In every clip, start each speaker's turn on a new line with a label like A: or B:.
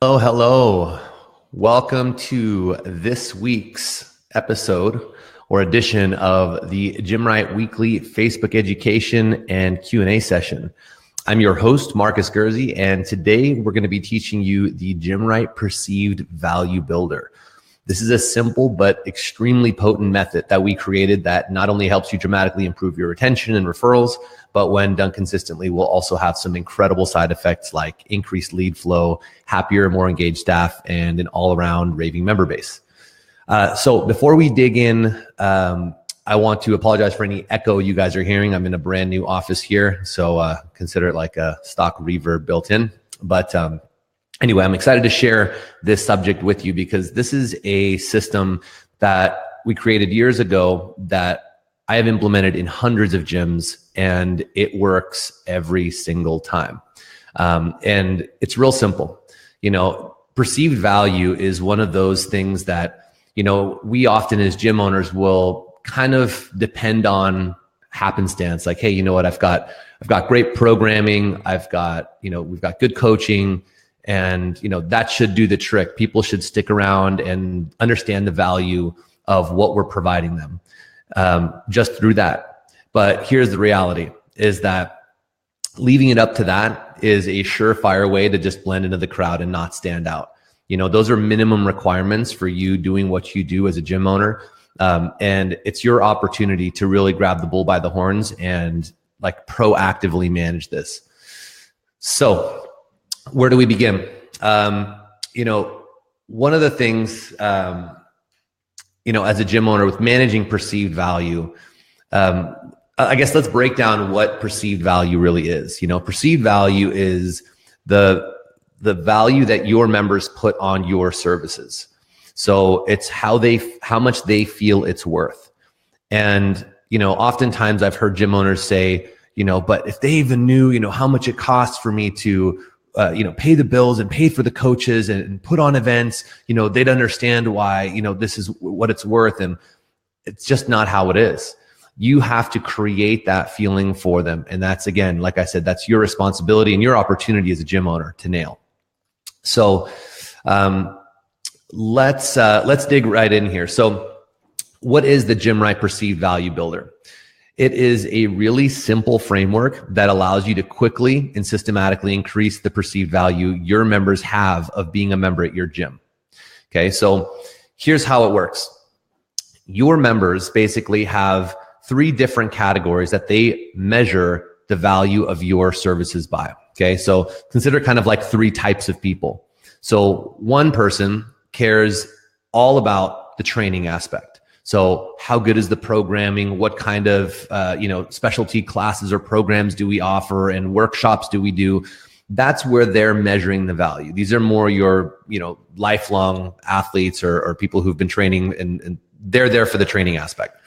A: Hello, hello. Welcome to this week's episode or edition of the Gymwright Weekly Facebook Education and Q&A session. I'm your host, Marcus Gursey, and today we're going to be teaching you the Gymwright Perceived Value Builder. This is a simple but extremely potent method that we created that not only helps you dramatically improve your retention and referrals, but when done consistently, will also have some incredible side effects like increased lead flow, happier, more engaged staff, and an all-around raving member base. So before we dig in, I want to apologize for any echo you guys are hearing. I'm in a brand new office here, so consider it like a stock reverb built in. But anyway, I'm excited to share this subject with you because this is a system that we created years ago that I have implemented in hundreds of gyms, and it works every single time. And it's real simple. Perceived value is one of those things that, we often as gym owners will kind of depend on happenstance. Like, hey, you know what? I've got great programming. we've got good coaching. And, that should do the trick. People should stick around and understand the value of what we're providing them just through that. But here's the reality is that leaving it up to that is a surefire way to just blend into the crowd and not stand out. Those are minimum requirements for you doing what you do as a gym owner. And it's your opportunity to really grab the bull by the horns and like proactively manage this. So where do we begin? One of the things, as a gym owner with managing perceived value, I guess let's break down what perceived value really is. Perceived value is the value that your members put on your services. So it's how much they feel it's worth. And, oftentimes I've heard gym owners say, but if they even knew, how much it costs for me to pay the bills and pay for the coaches and put on events, they'd understand why, this is what it's worth. And it's just not how it is. You have to create that feeling for them. And that's, again, like I said, that's your responsibility and your opportunity as a gym owner to nail. So let's dig right in here. So what is the Gymwright Perceived Value Builder? It is a really simple framework that allows you to quickly and systematically increase the perceived value your members have of being a member at your gym. Okay, so here's how it works. Your members basically have 3 different categories that they measure the value of your services by. Okay, so consider kind of like 3 types of people. So one person cares all about the training aspect. So how good is the programming? What kind of, specialty classes or programs do we offer and workshops do we do? That's where they're measuring the value. These are more your, lifelong athletes or people who've been training and they're there for the training aspect.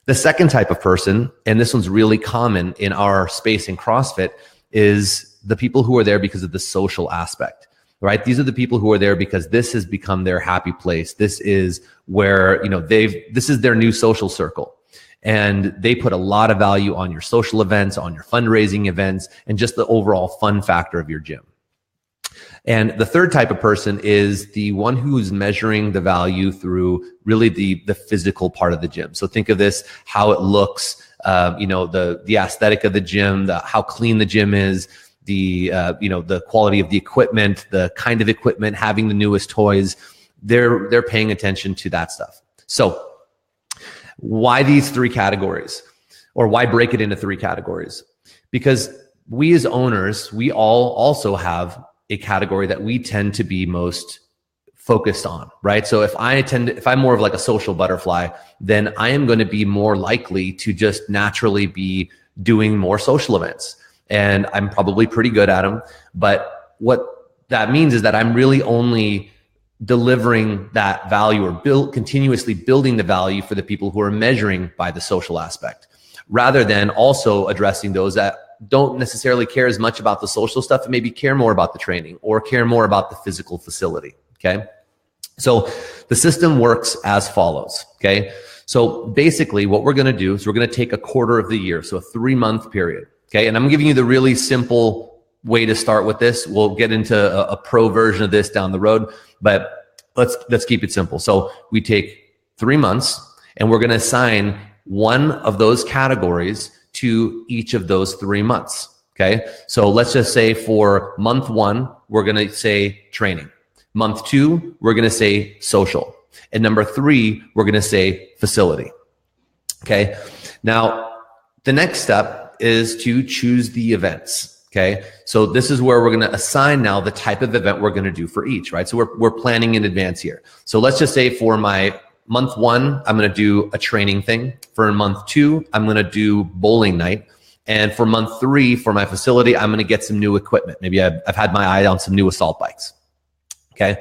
A: The second type of person, and this one's really common in our space in CrossFit, is the people who are there because of the social aspect. Right? These are the people who are there because this has become their happy place. This is where, this is their new social circle. And they put a lot of value on your social events, on your fundraising events, and just the overall fun factor of your gym. And the third type of person is the one who's measuring the value through really the physical part of the gym. So think of this, how it looks, the aesthetic of the gym, how clean the gym is, the quality of the equipment, the kind of equipment, having the newest toys. They're paying attention to that stuff. So why these 3 categories, or why break it into 3 categories? Because we as owners, we all also have a category that we tend to be most focused on, right? So if I'm more of like a social butterfly, then I am going to be more likely to just naturally be doing more social events. And I'm probably pretty good at them. But what that means is that I'm really only delivering that value or continuously building the value for the people who are measuring by the social aspect, rather than also addressing those that don't necessarily care as much about the social stuff and maybe care more about the training or care more about the physical facility. Okay. So the system works as follows. Okay. So basically what we're going to do is we're going to take a quarter of the year. So a 3-month period. Okay. And I'm giving you the really simple way to start with this. We'll get into a pro version of this down the road, but let's keep it simple. So we take 3 months and we're going to assign one of those categories to each of those 3 months. Okay. So let's just say for month 1, we're going to say training. Month 2, we're going to say social. And number 3, we're going to say facility. Okay. Now the next step is to choose the events. Okay. So this is where we're going to assign now the type of event we're going to do for each, right? So we're planning in advance here. So let's just say for my month 1, I'm going to do a training thing. For month 2, I'm going to do bowling night. And for month 3, for my facility, I'm going to get some new equipment. Maybe I've had my eye on some new assault bikes. Okay.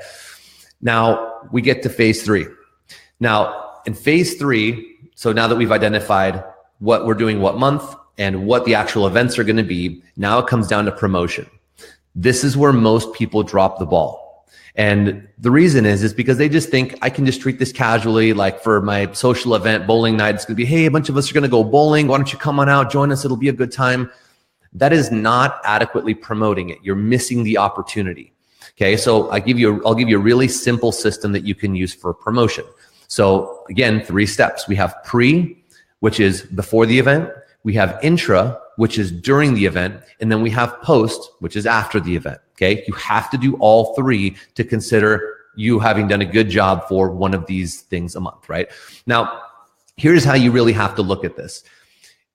A: Now we get to phase 3. Now in phase 3, so now that we've identified what we're doing, what month, and what the actual events are going to be, now it comes down to promotion. This is where most people drop the ball. And the reason is because they just think I can just treat this casually. Like for my social event, bowling night, it's going to be, hey, a bunch of us are going to go bowling. Why don't you come on out, join us? It'll be a good time. That is not adequately promoting it. You're missing the opportunity. Okay. So I'll give you a really simple system that you can use for promotion. So again, 3 steps. We have pre, which is before the event. We have intra, which is during the event. And then we have post, which is after the event. Okay. You have to do all 3 to consider you having done a good job for one of these things a month, right? Now, here's how you really have to look at this.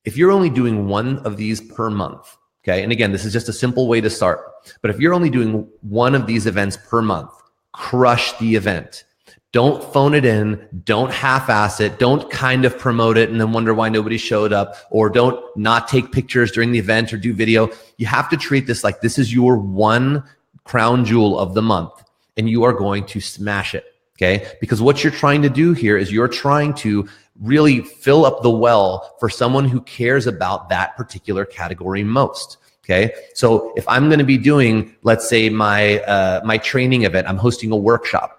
A: If you're only doing one of these per month, okay. And again, this is just a simple way to start, but if you're only doing one of these events per month, crush the event. Don't phone it in. Don't half-ass it. Don't kind of promote it and then wonder why nobody showed up, or don't not take pictures during the event or do video. You have to treat this like this is your one crown jewel of the month and you are going to smash it. Okay. Because what you're trying to do here is you're trying to really fill up the well for someone who cares about that particular category most. Okay. So if I'm going to be doing, let's say my training event, I'm hosting a workshop.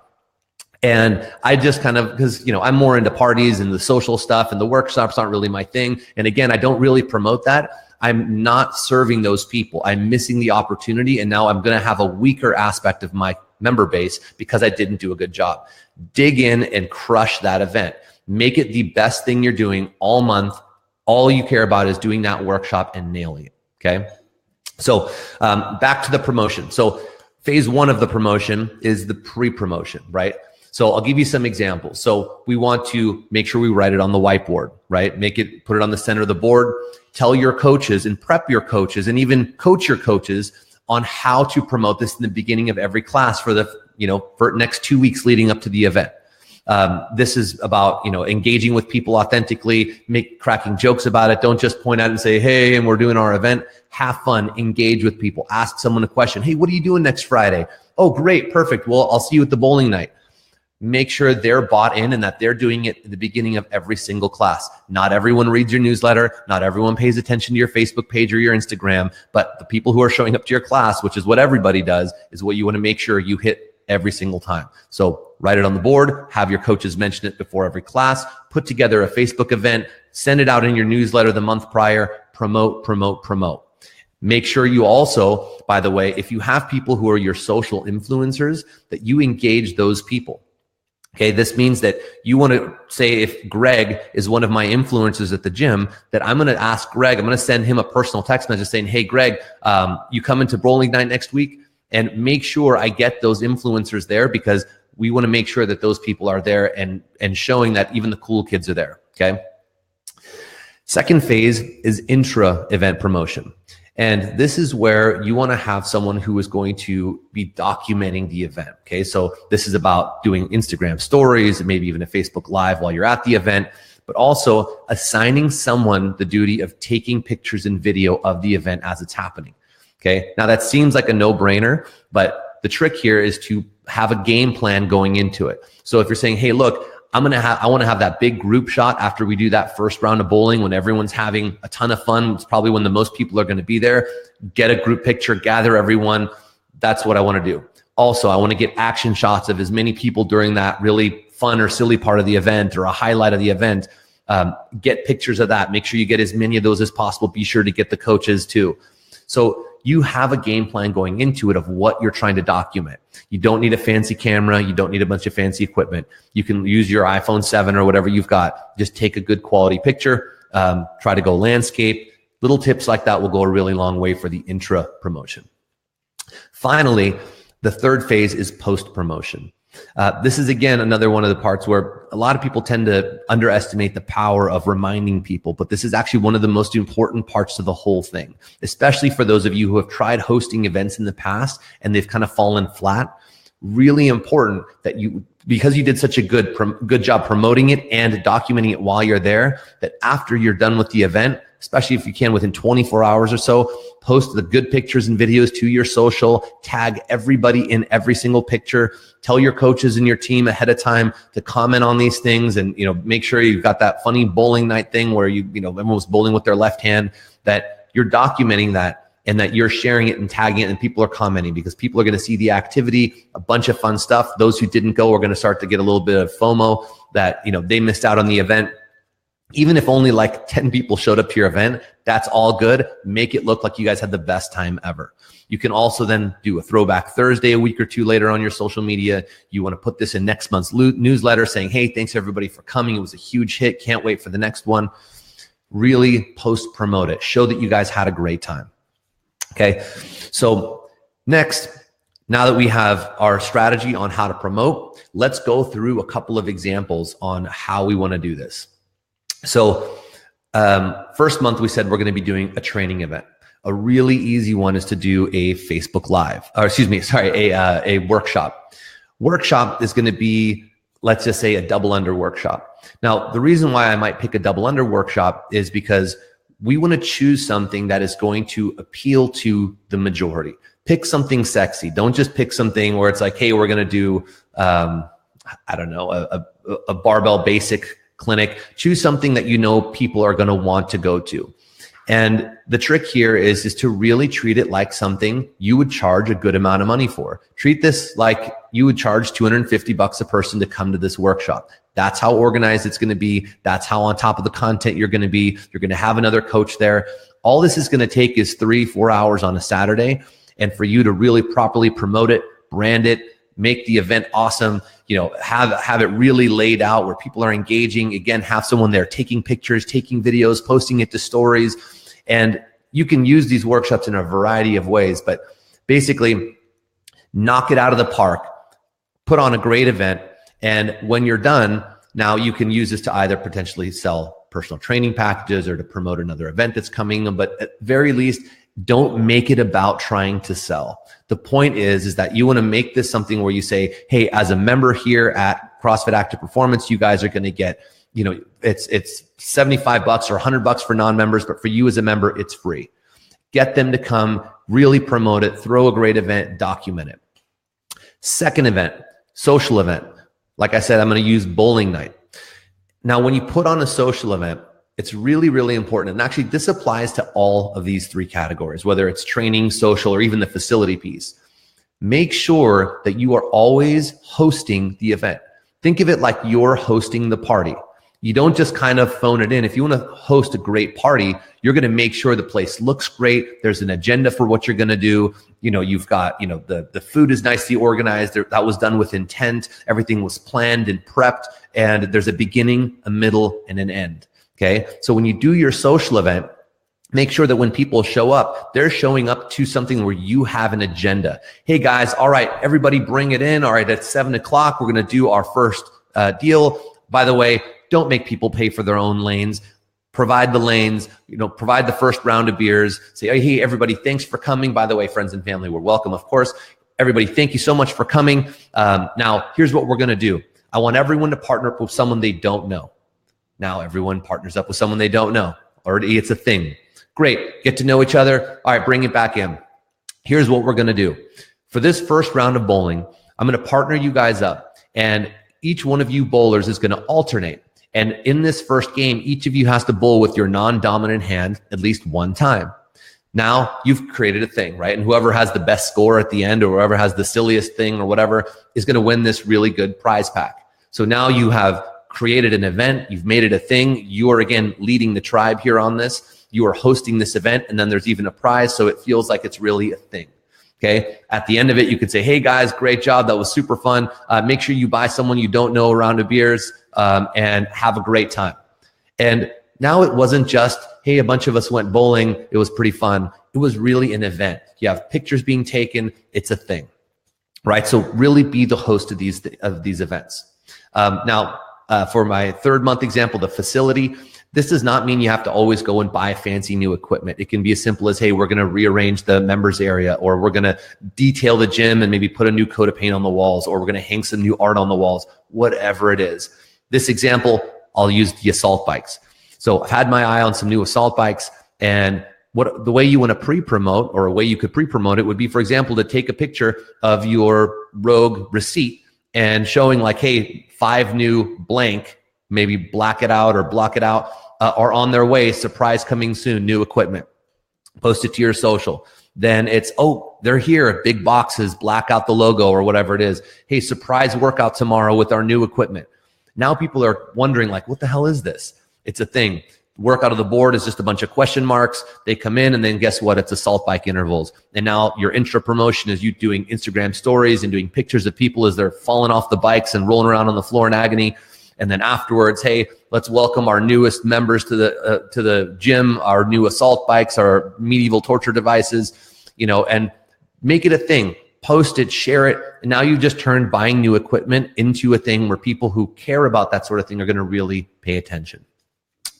A: And I just kind of, because, I'm more into parties and the social stuff, and the workshops aren't really my thing. And again, I don't really promote that. I'm not serving those people. I'm missing the opportunity. And now I'm going to have a weaker aspect of my member base because I didn't do a good job. Dig in and crush that event. Make it the best thing you're doing all month. All you care about is doing that workshop and nailing it. Okay. So back to the promotion. So phase 1 of the promotion is the pre-promotion, right? So I'll give you some examples. So we want to make sure we write it on the whiteboard, right? Put it on the center of the board. Tell your coaches and prep your coaches and even coach your coaches on how to promote this in the beginning of every class for next 2 weeks leading up to the event. This is about, engaging with people authentically, cracking jokes about it. Don't just point out and say, hey, and we're doing our event. Have fun, engage with people, ask someone a question. Hey, what are you doing next Friday? Oh, great. Perfect. Well, I'll see you at the bowling night. Make sure they're bought in and that they're doing it at the beginning of every single class. Not everyone reads your newsletter. Not everyone pays attention to your Facebook page or your Instagram, but the people who are showing up to your class, which is what everybody does, is what you want to make sure you hit every single time. So write it on the board, have your coaches mention it before every class, put together a Facebook event, send it out in your newsletter the month prior, promote. Make sure you also, by the way, if you have people who are your social influencers, that you engage those people. Okay, this means that you want to say, if Greg is one of my influencers at the gym, that I'm going to ask Greg, I'm going to send him a personal text message saying, hey, Greg, you come into bowling night next week, and make sure I get those influencers there, because we want to make sure that those people are there and showing that even the cool kids are there. Okay. Second phase is intra event promotion. And this is where you want to have someone who is going to be documenting the event. Okay. So this is about doing Instagram stories, maybe even a Facebook Live while you're at the event, but also assigning someone the duty of taking pictures and video of the event as it's happening. Okay. Now that seems like a no-brainer, but the trick here is to have a game plan going into it. So if you're saying, hey, look, I want to have that big group shot after we do that first round of bowling when everyone's having a ton of fun. It's probably when the most people are going to be there. Get a group picture, gather everyone. That's what I want to do. Also, I want to get action shots of as many people during that really fun or silly part of the event or a highlight of the event. Get pictures of that. Make sure you get as many of those as possible. Be sure to get the coaches too. So you have a game plan going into it of what you're trying to document. You don't need a fancy camera. You don't need a bunch of fancy equipment. You can use your iPhone 7 or whatever you've got. Just take a good quality picture. Try to go landscape. Little tips like that will go a really long way for the intra promotion. Finally, the third phase is post promotion. This is, again, another one of the parts where a lot of people tend to underestimate the power of reminding people, but this is actually one of the most important parts to the whole thing, especially for those of you who have tried hosting events in the past and they've kind of fallen flat. Really important that you, because you did such a good job promoting it and documenting it while you're there, that after you're done with the event, especially if you can within 24 hours or so, post the good pictures and videos to your social, tag everybody in every single picture, tell your coaches and your team ahead of time to comment on these things, and make sure you've got that funny bowling night thing where everyone was bowling with their left hand, that you're documenting that and that you're sharing it and tagging it, and people are commenting, because people are going to see the activity, a bunch of fun stuff. Those who didn't go are going to start to get a little bit of FOMO that they missed out on the event. Even if only like 10 people showed up to your event, that's all good. Make it look like you guys had the best time ever. You can also then do a throwback Thursday a week or two later on your social media. You want to put this in next month's newsletter saying, hey, thanks everybody for coming. It was a huge hit. Can't wait for the next one. Really post promote it. Show that you guys had a great time. Okay. So next, now that we have our strategy on how to promote, let's go through a couple of examples on how we want to do this. So first month, we said we're going to be doing a training event. A really easy one is to do a Facebook Live, or a workshop. Workshop is going to be, let's just say, a double under workshop. Now, the reason why I might pick a double under workshop is because we want to choose something that is going to appeal to the majority. Pick something sexy. Don't just pick something where it's like, hey, we're going to do, a barbell basic clinic. Choose something that people are going to want to go to. And the trick here is to really treat it like something you would charge a good amount of money for. Treat this like you would charge $250 a person to come to this workshop. That's how organized it's going to be. That's how on top of the content you're going to be. You're going to have another coach there. All this is going to take is 3-4 hours on a Saturday. And for you to really properly promote it, brand it, make the event awesome, have it really laid out where people are engaging. Again, have someone there taking pictures, taking videos, posting it to stories. And you can use these workshops in a variety of ways, but basically knock it out of the park, put on a great event. And when you're done, now you can use this to either potentially sell personal training packages or to promote another event that's coming. But at very least, don't make it about trying to sell. The point is that you want to make this something where you say, hey, as a member here at CrossFit Active Performance, you guys are going to get, it's $75 or $100 for non-members, but for you as a member, it's free. Get them to come, really promote it, throw a great event, document it. Second event, social event. Like I said, I'm going to use bowling night. Now, when you put on a social event, it's really, really important. And actually, this applies to all of these three categories, whether it's training, social, or even the facility piece. Make sure that you are always hosting the event. Think of it like you're hosting the party. You don't just kind of phone it in. If you want to host a great party, you're going to make sure the place looks great. There's an agenda for what you're going to do. You've got, the food is nicely organized. That was done with intent. Everything was planned and prepped. And there's a beginning, a middle, and an end. Okay. So when you do your social event, make sure that when people show up, they're showing up to something where you have an agenda. Hey guys, all right, everybody bring it in. All right, at 7 o'clock, we're going to do our first deal. By the way, don't make people pay for their own lanes. Provide the lanes, provide the first round of beers. Say, hey, everybody, thanks for coming. By the way, friends and family, we're welcome, of course. Everybody, thank you so much for coming. Now, here's what we're going to do. I want everyone to partner up with someone they don't know. Now everyone partners up with someone they don't know. Already it's a thing. Great. Get to know each other. All right, bring it back in. Here's what we're going to do. For this first round of bowling, I'm going to partner you guys up. And each one of you bowlers is going to alternate. And in this first game, each of you has to bowl with your non-dominant hand at least one time. Now you've created a thing, right? And whoever has the best score at the end or whoever has the silliest thing or whatever is going to win this really good prize pack. So now you have created an event. You've made it a thing. You are, again, leading the tribe here on this. you are hosting this event, and then there's even a prize, so it feels like it's really a thing. Okay. At the end of it, you could say, hey guys, great job. That was super fun. Make sure you buy someone you don't know a round of beers and have a great time. And now it wasn't just, hey, a bunch of us went bowling. It was pretty fun. It was really an event. You have pictures being taken. It's a thing, right? So really be the host of these events. Now, for my 3rd month example, the facility, this does not mean you have to always go and buy fancy new equipment. It can be as simple as, hey, we're going to rearrange the members area, or we're going to detail the gym and maybe put a new coat of paint on the walls, or we're going to hang some new art on the walls, whatever it is. This example, I'll use the assault bikes. So I've had my eye on some new assault bikes, and the way you want to pre-promote, or a way you could pre-promote it would be, for example, to take a picture of your Rogue receipt and showing like, hey, 5 new blank, maybe black it out or block it out, are on their way, surprise coming soon, new equipment. Post it to your social. Then it's, oh, they're here, big boxes, black out the logo or whatever it is. Hey, surprise workout tomorrow with our new equipment. Now people are wondering like, what the hell is this? It's a thing. Workout of the board is just a bunch of question marks. They come in, and then guess what? It's assault bike intervals. And now your intra promotion is you doing Instagram stories and doing pictures of people as they're falling off the bikes and rolling around on the floor in agony. And then afterwards, hey, let's welcome our newest members to the gym, our new assault bikes, our medieval torture devices, and make it a thing. Post it, share it. And now you've just turned buying new equipment into a thing where people who care about that sort of thing are going to really pay attention.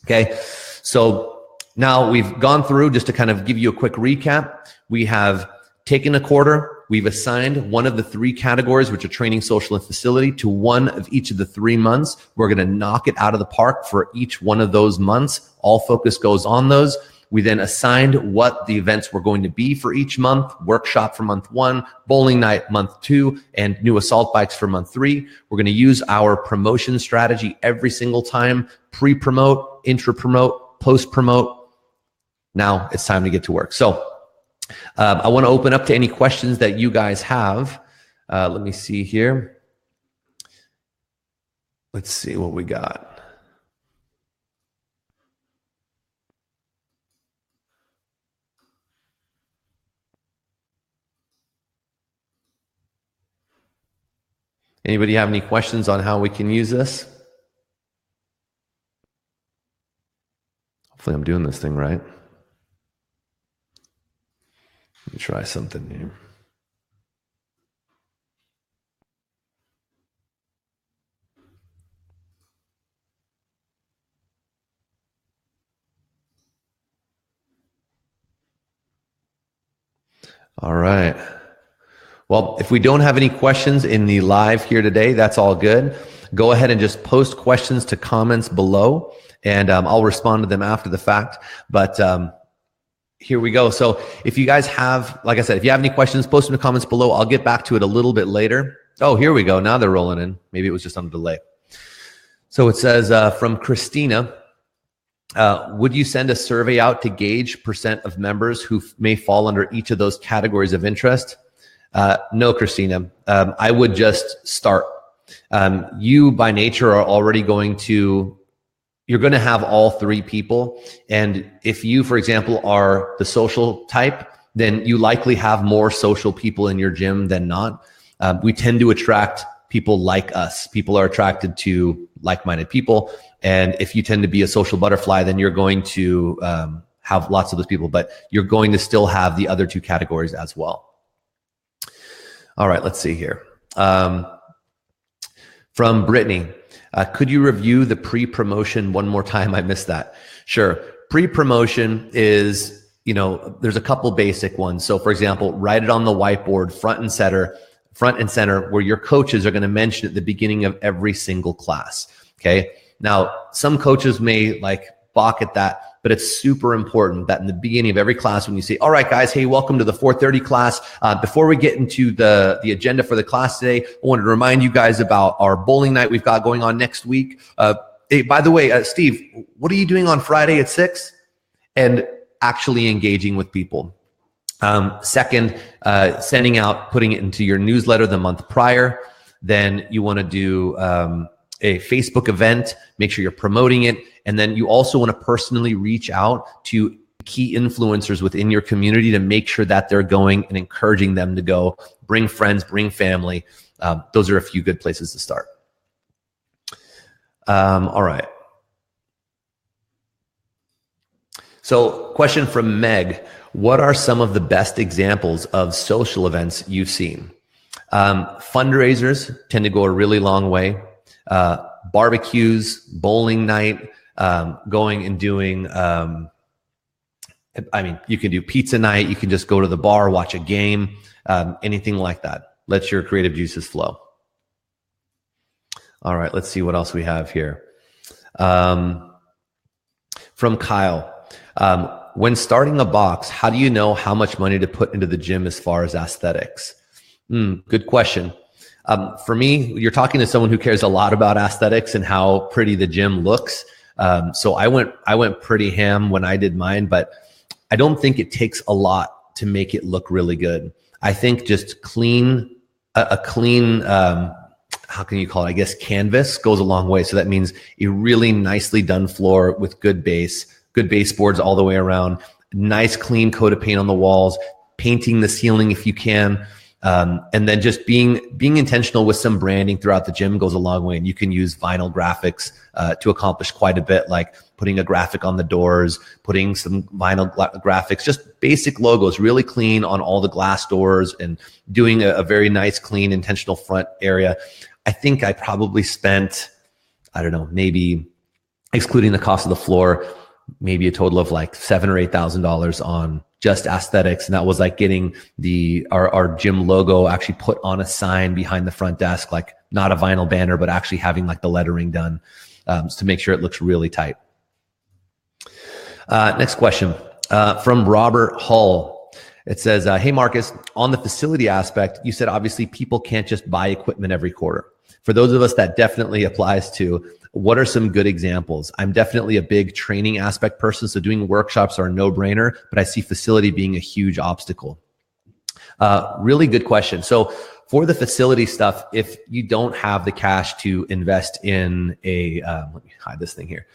A: Okay. So now we've gone through, just to kind of give you a quick recap. We have taken a quarter. We've assigned one of the 3 categories, which are training, social, and facility, to one of each of the 3 months. We're going to knock it out of the park for each one of those months. All focus goes on those. We then assigned what the events were going to be for each month: workshop for month 1, bowling night month 2, and new assault bikes for month 3. We're going to use our promotion strategy every single time: pre-promote, intra-promote, post-promote. Now it's time to get to work. So I want to open up to any questions that you guys have. Let me see here. Let's see what we got. Anybody have any questions on how we can use this? Hopefully I'm doing this thing right. Let me try something here. All right. Well, if we don't have any questions in the live here today, that's all good. Go ahead and just post questions to comments below, and I'll respond to them after the fact. But here we go. So if you guys have, like I said, if you have any questions, post them in the comments below. I'll get back to it a little bit later. Oh, here we go. Now they're rolling in. Maybe it was just on a delay. So it says from Christina, would you send a survey out to gauge % of members who may fall under each of those categories of interest? No, Christina. I would just start. You by nature are already you're going to have all 3 people. And if you, for example, are the social type, then you likely have more social people in your gym than not. We tend to attract people like us. People are attracted to like-minded people. And if you tend to be a social butterfly, then you're going to have lots of those people, but you're going to still have the other 2 categories as well. All right, let's see here. From Brittany, could you review the pre-promotion one more time? I missed that. Sure. Pre-promotion is, there's a couple basic ones. So for example, write it on the whiteboard, front and center, where your coaches are going to mention at the beginning of every single class. Okay. Now, some coaches may balk at that, but it's super important that in the beginning of every class, when you say, all right, guys, hey, welcome to the 4:30 class. Before we get into the agenda for the class today, I wanted to remind you guys about our bowling night we've got going on next week. Hey, by the way, Steve, what are you doing on Friday at 6? And actually engaging with people. Second, sending out, putting it into your newsletter the month prior. Then you want to do a Facebook event, make sure you're promoting it. And then you also want to personally reach out to key influencers within your community to make sure that they're going and encouraging them to go. Bring friends, bring family. Those are a few good places to start. All right. So question from Meg, what are some of the best examples of social events you've seen? Fundraisers tend to go a really long way. Barbecues, bowling night, going and doing, you can do pizza night. You can just go to the bar, watch a game, anything like that. Let your creative juices flow. All right, let's see what else we have here. From Kyle, when starting a box, how do you know how much money to put into the gym as far as aesthetics? Good question. For me, you're talking to someone who cares a lot about aesthetics and how pretty the gym looks. So I went pretty ham when I did mine, but I don't think it takes a lot to make it look really good. I think just a clean, how can you call it? I guess canvas goes a long way. So that means a really nicely done floor with good baseboards all the way around, nice clean coat of paint on the walls, painting the ceiling if you can. And then just being intentional with some branding throughout the gym goes a long way. And you can use vinyl graphics to accomplish quite a bit, like putting a graphic on the doors, putting some vinyl graphics, just basic logos, really clean on all the glass doors, and doing a very nice, clean, intentional front area. I think I probably spent, I don't know, maybe excluding the cost of the floor, maybe a total of like $7,000 or $8,000 on just aesthetics. And that was like getting our gym logo actually put on a sign behind the front desk, like not a vinyl banner, but actually having like the lettering done to make sure it looks really tight. Next question from Robert Hull. It says, hey, Marcus, on the facility aspect, you said obviously people can't just buy equipment every quarter. For those of us that definitely applies to, what are some good examples? I'm definitely a big training aspect person, so doing workshops are a no-brainer, but I see facility being a huge obstacle. Really good question. So for the facility stuff, if you don't have the cash to invest in let me hide this thing here.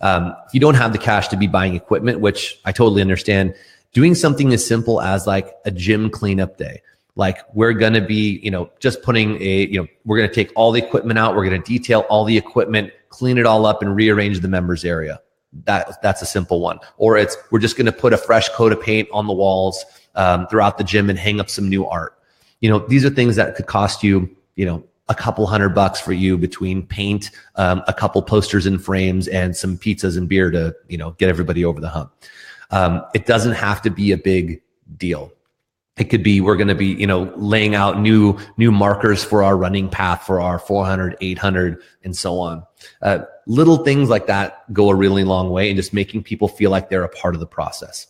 A: If you don't have the cash to be buying equipment, which I totally understand, doing something as simple as like a gym cleanup day. Like we're going to be, just putting we're going to take all the equipment out. We're going to detail all the equipment, clean it all up, and rearrange the members area. That's a simple one. Or we're just going to put a fresh coat of paint on the walls throughout the gym and hang up some new art. These are things that could cost you, a couple $100 for you between paint, a couple posters and frames, and some pizzas and beer to, get everybody over the hump. It doesn't have to be a big deal. It could be, we're going to be, laying out new markers for our running path for our 400, 800, and so on. Little things like that go a really long way in just making people feel like they're a part of the process.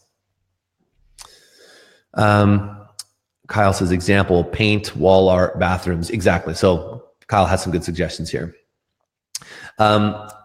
A: Kyle says, example, paint, wall art, bathrooms. Exactly. So Kyle has some good suggestions here.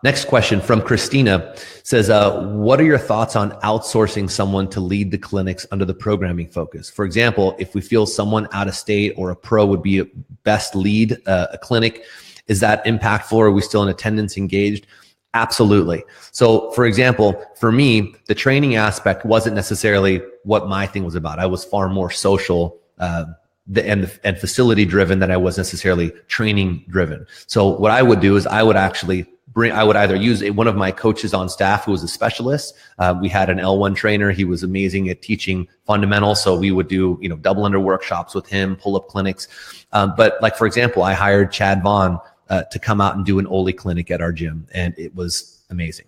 A: Next question from Christina says, what are your thoughts on outsourcing someone to lead the clinics under the programming focus? For example, if we feel someone out of state or a pro would be best lead a clinic, is that impactful, or are we still in attendance engaged? Absolutely. So for example, for me, the training aspect wasn't necessarily what my thing was about. I was far more social and facility driven than I was necessarily training driven. So what I would do is I would either use one of my coaches on staff who was a specialist. We had an L1 trainer. He was amazing at teaching fundamentals. So we would do, double under workshops with him, pull up clinics. But like, for example, I hired Chad Vaughn to come out and do an Oli clinic at our gym. And it was amazing.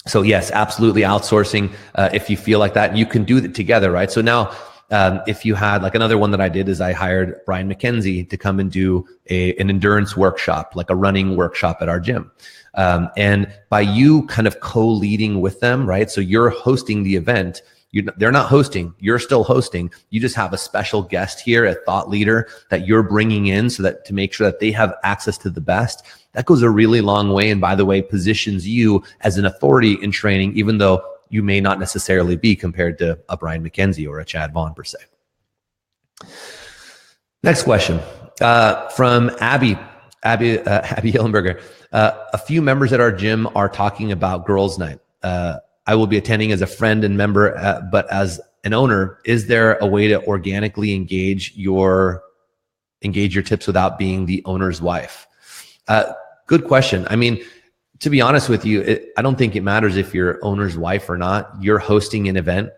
A: So yes, absolutely outsourcing. If you feel like that, you can do it together, right? So now, if you had, like, another one that I did is I hired Brian McKenzie to come and do an endurance workshop, like a running workshop at our gym. And by you kind of co-leading with them, right? So you're hosting the event. They're not hosting, you're still hosting. You just have a special guest here, a thought leader that you're bringing in so that to make sure that they have access to the best. That goes a really long way. And by the way, positions you as an authority in training, even though you may not necessarily be compared to a Brian McKenzie or a Chad Vaughn per se. Next question from Abby Hillenberger. A few members at our gym are talking about girls' night. I will be attending as a friend and member, but as an owner, is there a way to organically engage your tips without being the owner's wife? Good question. I mean, to be honest with you, I don't think it matters if you're owner's wife or not. You're hosting an event.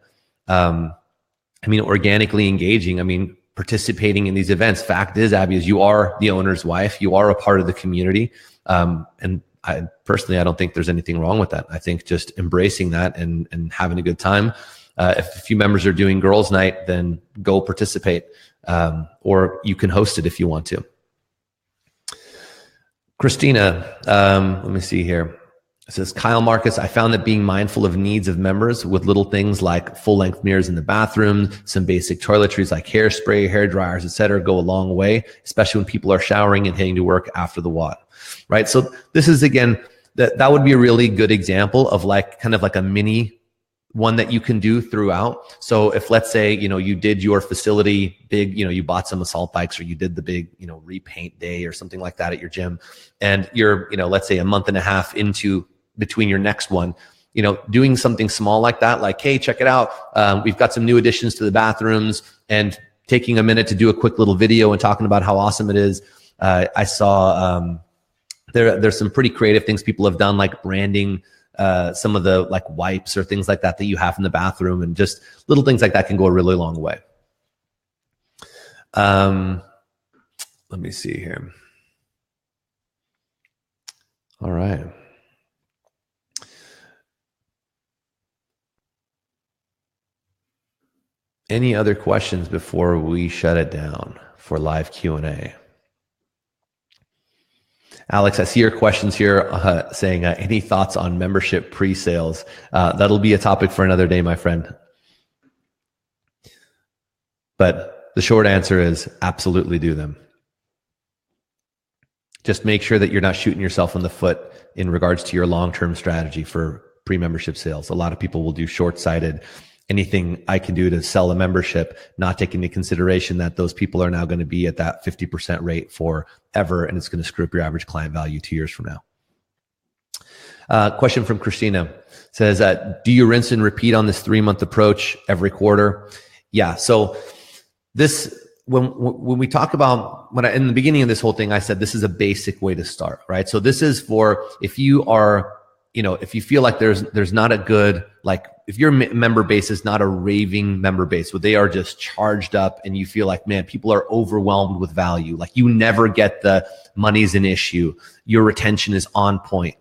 A: Organically engaging, participating in these events. Fact is, Abby, is you are the owner's wife. You are a part of the community. And I don't think there's anything wrong with that. I think just embracing that and having a good time. If a few members are doing girls' night, then go participate. Or you can host it if you want to. Christina, let me see here. It says, Kyle Marcus, I found that being mindful of needs of members with little things like full-length mirrors in the bathroom, some basic toiletries like hairspray, hair dryers, etc., go a long way, especially when people are showering and heading to work after the WOD, right? So this is, again, that would be a really good example of kind of like a mini one that you can do throughout. So if, let's say, you did your facility big, you bought some assault bikes, or you did the big, repaint day or something like that at your gym, and you're, let's say a month and a half into between your next one, doing something small like that, like, hey, check it out. We've got some new additions to the bathrooms, and taking a minute to do a quick little video and talking about how awesome it is. I saw there's some pretty creative things people have done, like branding some of the like wipes or things like that you have in the bathroom, and just little things like that can go a really long way. Let me see here. All right. Any other questions before we shut it down for live Q&A? Alex, I see your questions here saying, any thoughts on membership pre-sales? That'll be a topic for another day, my friend. But the short answer is absolutely do them. Just make sure that you're not shooting yourself in the foot in regards to your long-term strategy for pre-membership sales. A lot of people will do short-sighted, anything I can do to sell a membership, not taking into consideration that those people are now going to be at that 50% rate forever, and it's going to screw up your average client value 2 years from now. Question from Christina says, do you rinse and repeat on this 3-month approach every quarter? Yeah. So this, when we talk about, in the beginning of this whole thing, I said this is a basic way to start, right? So this is for if you are, if you feel like there's not a good, like if your member base is not a raving member base, where they are just charged up and you feel like, man, people are overwhelmed with value, like you never get the money's an issue, your retention is on point.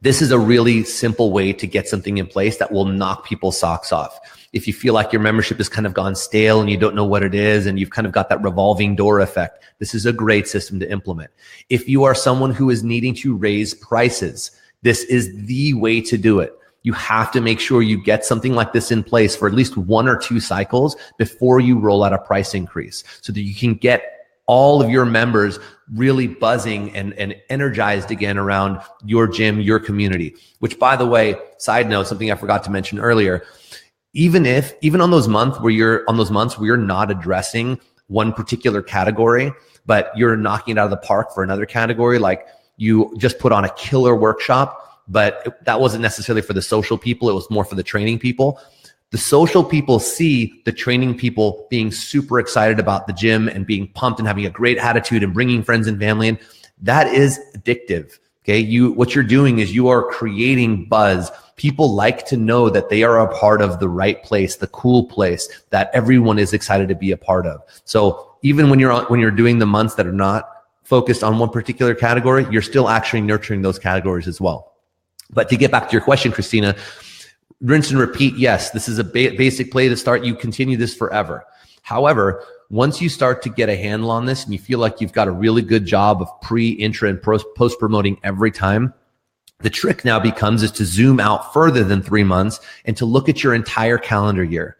A: This is a really simple way to get something in place that will knock people's socks off. If you feel like your membership has kind of gone stale and you don't know what it is, and you've kind of got that revolving door effect, this is a great system to implement. If you are someone who is needing to raise prices, this is the way to do it. You have to make sure you get something like this in place for at least 1 or 2 cycles before you roll out a price increase, so that you can get all of your members really buzzing and energized again around your gym, your community. Which, by the way, side note, something I forgot to mention earlier, even on those months where you're not addressing one particular category, but you're knocking it out of the park for another category, like you just put on a killer workshop, but that wasn't necessarily for the social people, it was more for the training people. The social people see the training people being super excited about the gym and being pumped and having a great attitude and bringing friends and family in. That is addictive. Okay. What you're doing is you are creating buzz. People like to know that they are a part of the right place, the cool place that everyone is excited to be a part of. So even when you're doing the months that are not focused on one particular category, you're still actually nurturing those categories as well. But to get back to your question, Christina, rinse and repeat. Yes, this is a basic play to start. You continue this forever. However, once you start to get a handle on this and you feel like you've got a really good job of pre, intra, and post promoting every time, the trick now is to zoom out further than 3 months and to look at your entire calendar year.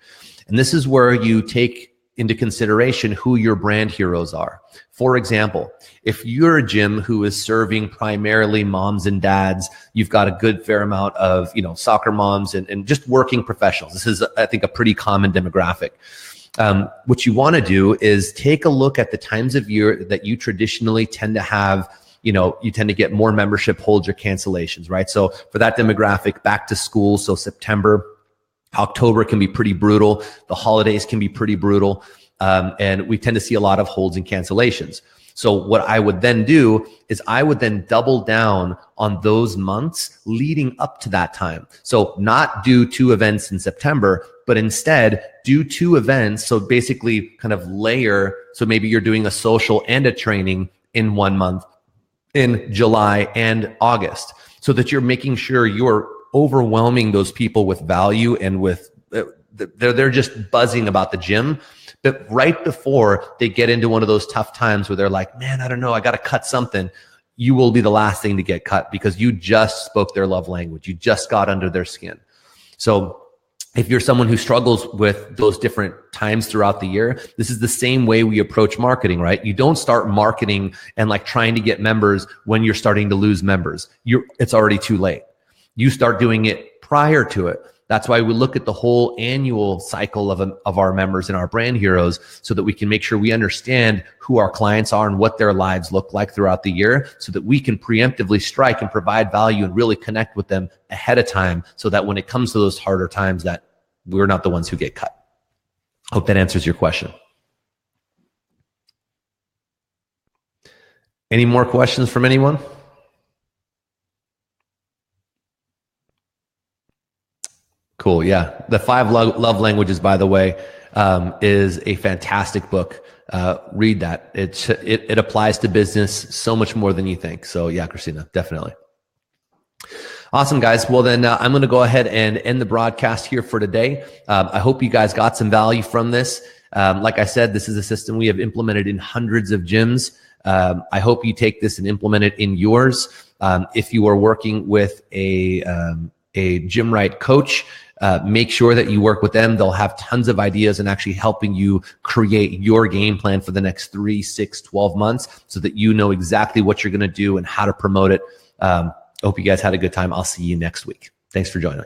A: And this is where you take into consideration who your brand heroes are. For example, if you're a gym who is serving primarily moms and dads, you've got a good fair amount of, soccer moms and just working professionals. This is, I think, a pretty common demographic. What you want to do is take a look at the times of year that you traditionally tend to have, you tend to get more membership holds or cancellations, right? So for that demographic, back to school, so September, October can be pretty brutal. The holidays can be pretty brutal. And we tend to see a lot of holds and cancellations. So what I would then do is I would then double down on those months leading up to that time. So not do 2 events in September, but instead do 2 events. So basically kind of layer. So maybe you're doing a social and a training in 1 month in July and August, so that you're making sure you're overwhelming those people with value and with they're just buzzing about the gym. But right before they get into one of those tough times where they're like, man, I don't know, I got to cut something, you will be the last thing to get cut because you just spoke their love language. You just got under their skin. So if you're someone who struggles with those different times throughout the year, this is the same way we approach marketing, right? You don't start marketing and like trying to get members when you're starting to lose members. It's already too late. You start doing it prior to it. That's why we look at the whole annual cycle of our members and our brand heroes, so that we can make sure we understand who our clients are and what their lives look like throughout the year, so that we can preemptively strike and provide value and really connect with them ahead of time, so that when it comes to those harder times, that we're not the ones who get cut. Hope that answers your question. Any more questions from anyone? Cool. Yeah. The 5 love languages, by the way, is a fantastic book. Read that. It applies to business so much more than you think. So yeah, Christina, definitely. Awesome, guys. Well, then I'm going to go ahead and end the broadcast here for today. I hope you guys got some value from this. Like I said, this is a system we have implemented in hundreds of gyms. I hope you take this and implement it in yours. If you are working with a Gymwright coach, make sure that you work with them. They'll have tons of ideas and actually helping you create your game plan for the next 3, 6, 12 months, so that you know exactly what you're going to do and how to promote it. I hope you guys had a good time. I'll see you next week. Thanks for joining.